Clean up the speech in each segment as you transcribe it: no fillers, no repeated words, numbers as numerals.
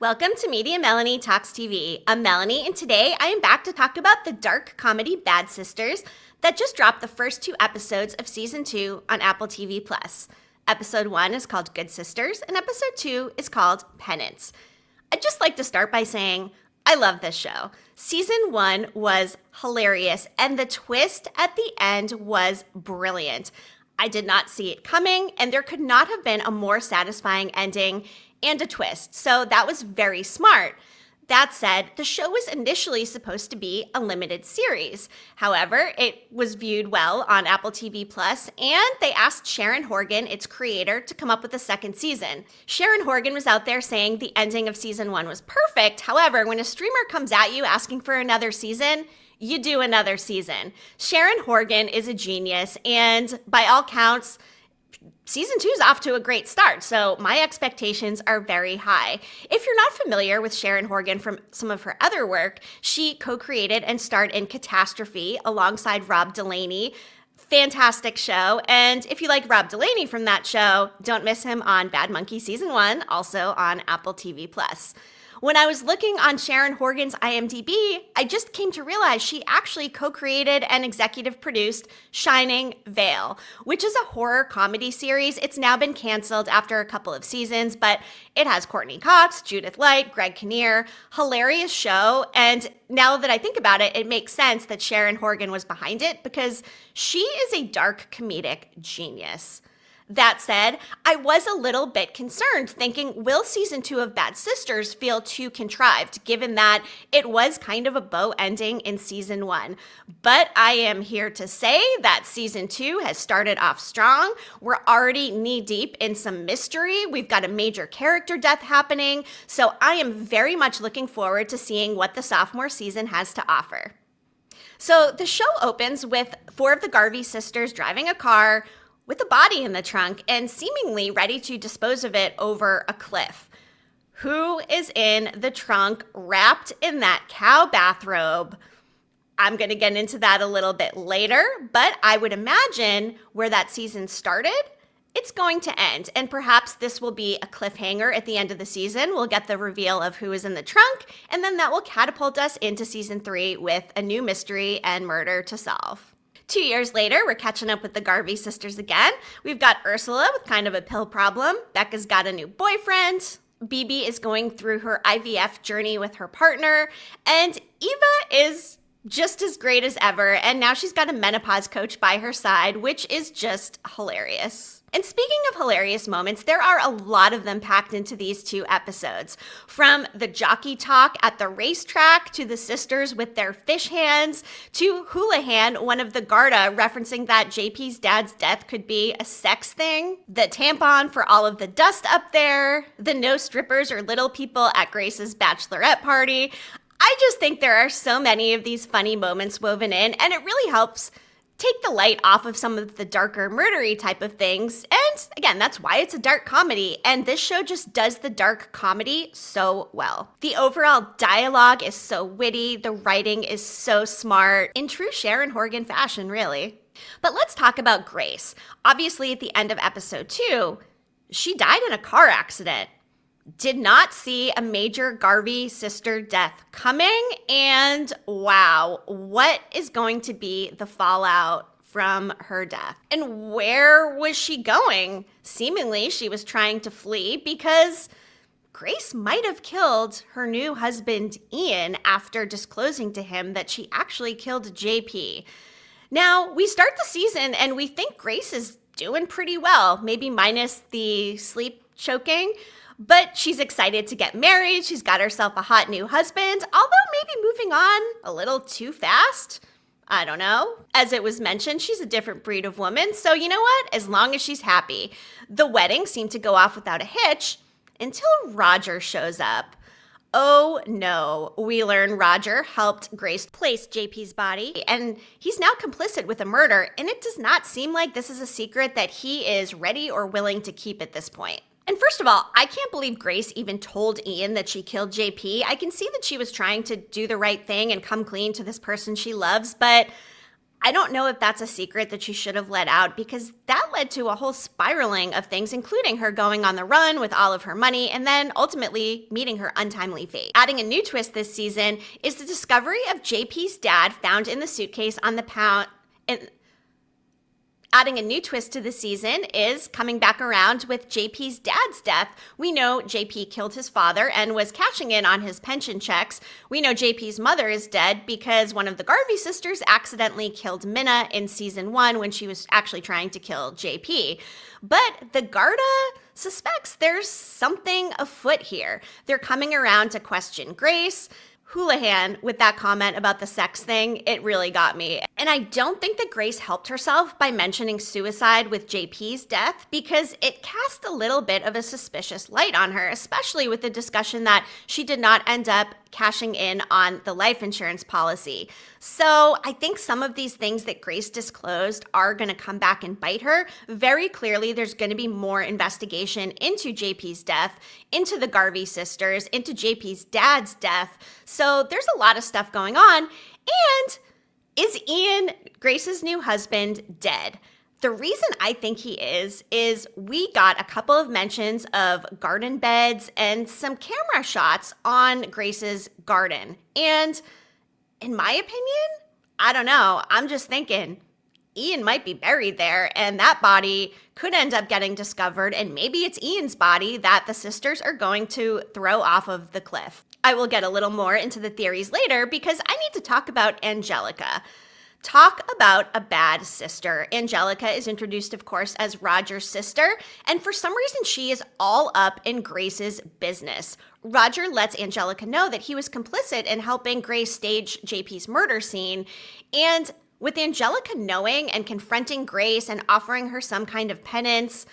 Welcome to Media Melanie Talks TV. I'm Melanie, and today I am back to talk about the dark comedy Bad Sisters that just dropped the first 2 episodes of Season 2 on Apple TV+. Episode 1 is called Good Sisters, and Episode 2 is called Penance. I'd just like to start by saying I love this show. Season 1 was hilarious, and the twist at the end was brilliant. I did not see it coming, and there could not have been a more satisfying ending and a twist, so that was very smart. That said, the show was initially supposed to be a limited series. However, it was viewed well on Apple TV+, and they asked Sharon Horgan, its creator, to come up with a second season. Sharon Horgan was out there saying the ending of Season 1 was perfect. However, when a streamer comes at you asking for another season, you do another season. Sharon Horgan is a genius, and by all counts, Season 2 is off to a great start, so my expectations are very high. If you're not familiar with Sharon Horgan from some of her other work, she co-created and starred in Catastrophe alongside Rob Delaney. Fantastic show, and if you like Rob Delaney from that show, don't miss him on Bad Monkey Season 1, also on Apple TV+. When I was looking on Sharon Horgan's IMDb, I just came to realize she actually co-created and executive produced Shining Vale, which is a horror comedy series. It's now been canceled after a couple of seasons, but it has Courtney Cox, Judith Light, Greg Kinnear, hilarious show. And now that I think about it, it makes sense that Sharon Horgan was behind it because she is a dark comedic genius. That said, I was a little bit concerned, thinking, will Season 2 of Bad Sisters feel too contrived, given that it was kind of a bow ending in Season 1? But I am here to say that Season 2 has started off strong. We're already knee-deep in some mystery. We've got a major character death happening, so I am very much looking forward to seeing what the sophomore season has to offer. So the show opens with 4 of the Garvey sisters driving a car with a body in the trunk and seemingly ready to dispose of it over a cliff. Who is in the trunk wrapped in that cow bathrobe? I'm going to get into that a little bit later, but I would imagine where that season started, it's going to end. And perhaps this will be a cliffhanger at the end of the season. We'll get the reveal of who is in the trunk, and then that will catapult us into Season 3 with a new mystery and murder to solve. 2 years later, we're catching up with the Garvey sisters again. We've got Ursula with kind of a pill problem. Becca's got a new boyfriend. Bibi is going through her IVF journey with her partner. And Eva is just as great as ever. And now she's got a menopause coach by her side, which is just hilarious. And speaking of hilarious moments, there are a lot of them packed into these 2 episodes. From the jockey talk at the racetrack, to the sisters with their fish hands, to Houlihan, one of the Garda, referencing that JP's dad's death could be a sex thing, the tampon for all of the dust up there, the no strippers or little people at Grace's bachelorette party. I just think there are so many of these funny moments woven in, and it really helps take the light off of some of the darker murdery type of things. And again, that's why it's a dark comedy. And this show just does the dark comedy so well. The overall dialogue is so witty. The writing is so smart, in true Sharon Horgan fashion, really. But let's talk about Grace. Obviously, at the end of episode 2, she died in a car accident. Did not see a major Garvey sister death coming, and wow, what is going to be the fallout from her death? And where was she going? Seemingly, she was trying to flee because Grace might have killed her new husband, Ian, after disclosing to him that she actually killed JP. Now, we start the season and we think Grace is doing pretty well, maybe minus the sleep choking. But she's excited to get married. She's got herself a hot new husband, although maybe moving on a little too fast. I don't know. As it was mentioned, she's a different breed of woman. So you know what? As long as she's happy. The wedding seemed to go off without a hitch until Roger shows up. Oh no, we learn Roger helped Grace place JP's body, and he's now complicit with a murder, and it does not seem like this is a secret that he is ready or willing to keep at this point. And first of all, I can't believe Grace even told Ian that she killed JP. I can see that she was trying to do the right thing and come clean to this person she loves, but I don't know if that's a secret that she should have let out, because that led to a whole spiraling of things, including her going on the run with all of her money and then ultimately meeting her untimely fate. Adding a new twist this season is the discovery of JP's dad found in the suitcase on the pound. Adding a new twist to the season is coming back around with JP's dad's death. We know JP killed his father and was cashing in on his pension checks. We know JP's mother is dead because one of the Garvey sisters accidentally killed Minna in season 1 when she was actually trying to kill JP. But the Garda suspects there's something afoot here. They're coming around to question Grace. Houlihan, with that comment about the sex thing, it really got me. And I don't think that Grace helped herself by mentioning suicide with JP's death because it cast a little bit of a suspicious light on her, especially with the discussion that she did not end up cashing in on the life insurance policy. So I think some of these things that Grace disclosed are going to come back and bite her. Very clearly, there's going to be more investigation into JP's death, into the Garvey sisters, into JP's dad's death. So there's a lot of stuff going on. And is Ian, Grace's new husband, dead? The reason I think he is we got a couple of mentions of garden beds and some camera shots on Grace's garden. And in my opinion, I don't know, I'm just thinking Ian might be buried there and that body could end up getting discovered, and maybe it's Ian's body that the sisters are going to throw off of the cliff. I will get a little more into the theories later because I need to talk about Angelica. Talk about a bad sister. Angelica is introduced, of course, as Roger's sister, and for some reason she is all up in Grace's business. Roger lets Angelica know that he was complicit in helping Grace stage JP's murder scene, and with Angelica knowing and confronting Grace and offering her some kind of penance,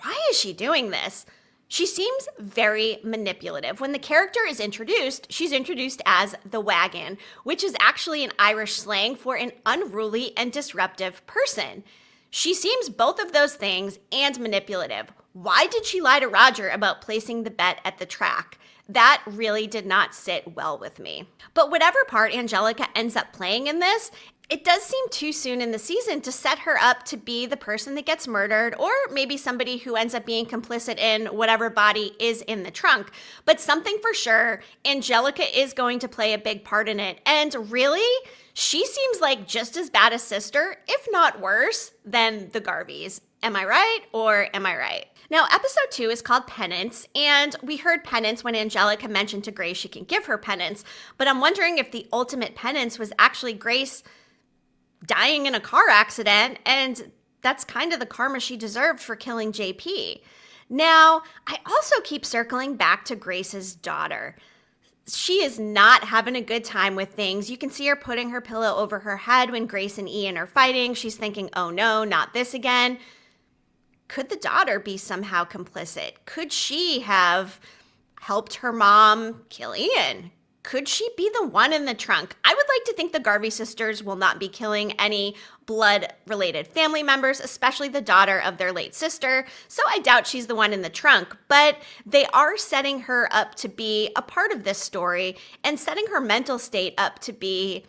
why is she doing this? She seems very manipulative. When the character is introduced, she's introduced as the wagon, which is actually an Irish slang for an unruly and disruptive person. She seems both of those things and manipulative. Why did she lie to Roger about placing the bet at the track? That really did not sit well with me. But whatever part Angelica ends up playing in this, it does seem too soon in the season to set her up to be the person that gets murdered, or maybe somebody who ends up being complicit in whatever body is in the trunk. But something for sure, Angelica is going to play a big part in it. And really, she seems like just as bad a sister, if not worse, than the Garveys. Am I right, or am I right? Now, episode 2 is called Penance, and we heard penance when Angelica mentioned to Grace she can give her penance. But I'm wondering if the ultimate penance was actually Grace dying in a car accident, and that's kind of the karma she deserved for killing JP. Now, I also keep circling back to Grace's daughter. She is not having a good time with things. You can see her putting her pillow over her head when Grace and Ian are fighting. She's thinking, oh no, not this again. Could the daughter be somehow complicit? Could she have helped her mom kill Ian? Could she be the one in the trunk? I would like to think the Garvey sisters will not be killing any blood-related family members, especially the daughter of their late sister, so I doubt she's the one in the trunk, but they are setting her up to be a part of this story and setting her mental state up to be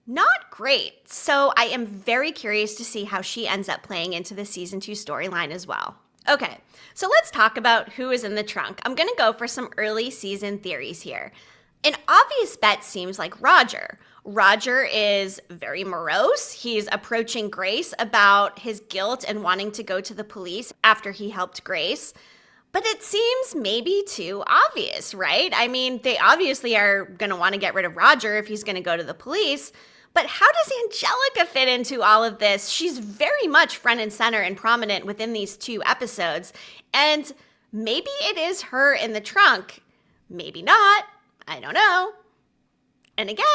not great. So I am very curious to see how she ends up playing into the season 2 storyline as well. Okay, so let's talk about who is in the trunk. I'm going to go for some early season theories here. An obvious bet seems like Roger. Roger is very morose. He's approaching Grace about his guilt and wanting to go to the police after he helped Grace. But it seems maybe too obvious, right? I mean, they obviously are going to want to get rid of Roger if he's going to go to the police. But how does Angelica fit into all of this? She's very much front and center and prominent within these 2 episodes. And maybe it is her in the trunk. Maybe not. I don't know. And again,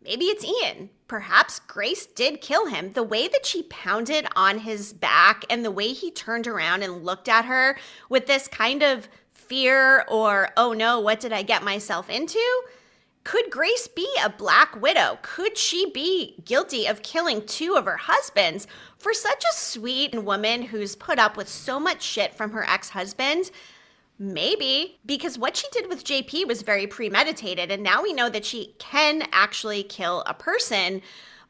maybe it's Ian. Perhaps Grace did kill him. The way that she pounded on his back and the way he turned around and looked at her with this kind of fear or, oh no, what did I get myself into? Could Grace be a Black Widow? Could she be guilty of killing 2 of her husbands? For such a sweet woman who's put up with so much shit from her ex-husband, maybe, because what she did with JP was very premeditated, and now we know that she can actually kill a person.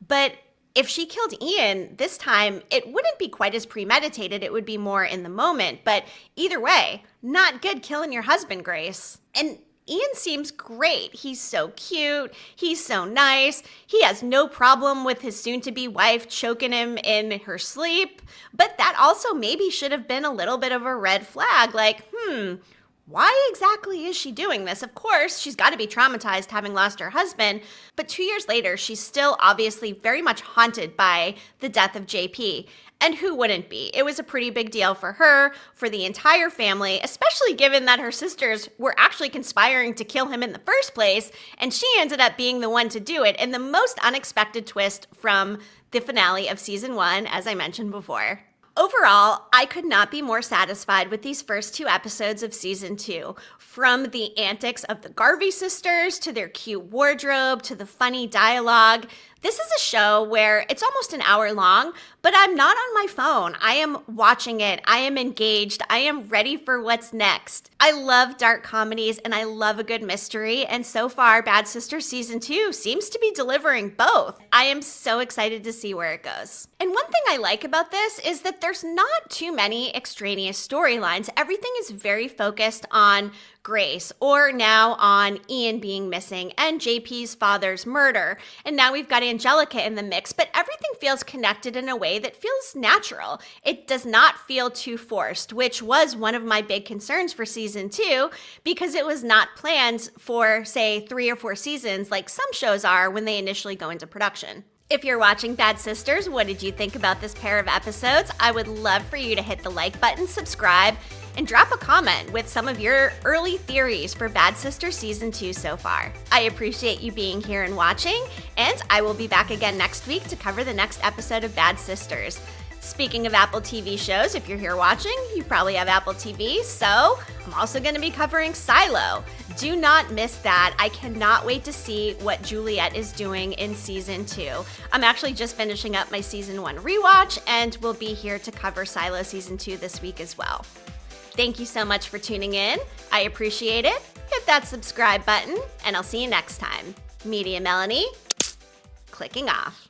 But If she killed Ian this time, it wouldn't be quite as premeditated. It would be more in the moment. But either way, not good killing your husband, Grace. And Ian seems great. He's so cute. He's so nice. He has no problem with his soon-to-be wife choking him in her sleep. But that also maybe should have been a little bit of a red flag. Like, why exactly is she doing this? Of course, she's got to be traumatized having lost her husband, but 2 years later, she's still obviously very much haunted by the death of JP. And who wouldn't be? It was a pretty big deal for her, for the entire family, especially given that her sisters were actually conspiring to kill him in the first place, and she ended up being the one to do it in the most unexpected twist from the finale of season 1, as I mentioned before. Overall, I could not be more satisfied with these first 2 episodes of season 2. From the antics of the Garvey sisters, to their cute wardrobe, to the funny dialogue. This is a show where it's almost an hour long, but I'm not on my phone. I am watching it. I am engaged. I am ready for what's next. I love dark comedies and I love a good mystery. And so far, Bad Sisters Season 2 seems to be delivering both. I am so excited to see where it goes. And one thing I like about this is that there's not too many extraneous storylines. Everything is very focused on Grace, or now on Ian being missing and JP's father's murder. And now we've got Angelica in the mix, but everything feels connected in a way that feels natural. It does not feel too forced, which was one of my big concerns for season 2, because it was not planned for, say, 3 or 4 seasons like some shows are when they initially go into production. If you're watching Bad Sisters, what did you think about this pair of episodes? I would love for you to hit the like button, subscribe, and drop a comment with some of your early theories for Bad Sisters Season 2 so far. I appreciate you being here and watching, and I will be back again next week to cover the next episode of Bad Sisters. Speaking of Apple TV shows, if you're here watching, you probably have Apple TV, so I'm also going to be covering Silo. Do not miss that. I cannot wait to see what Juliet is doing in Season 2. I'm actually just finishing up my Season 1 rewatch, and we'll be here to cover Silo Season 2 this week as well. Thank you so much for tuning in. I appreciate it. Hit that subscribe button, and I'll see you next time. Media Melanie, clicking off.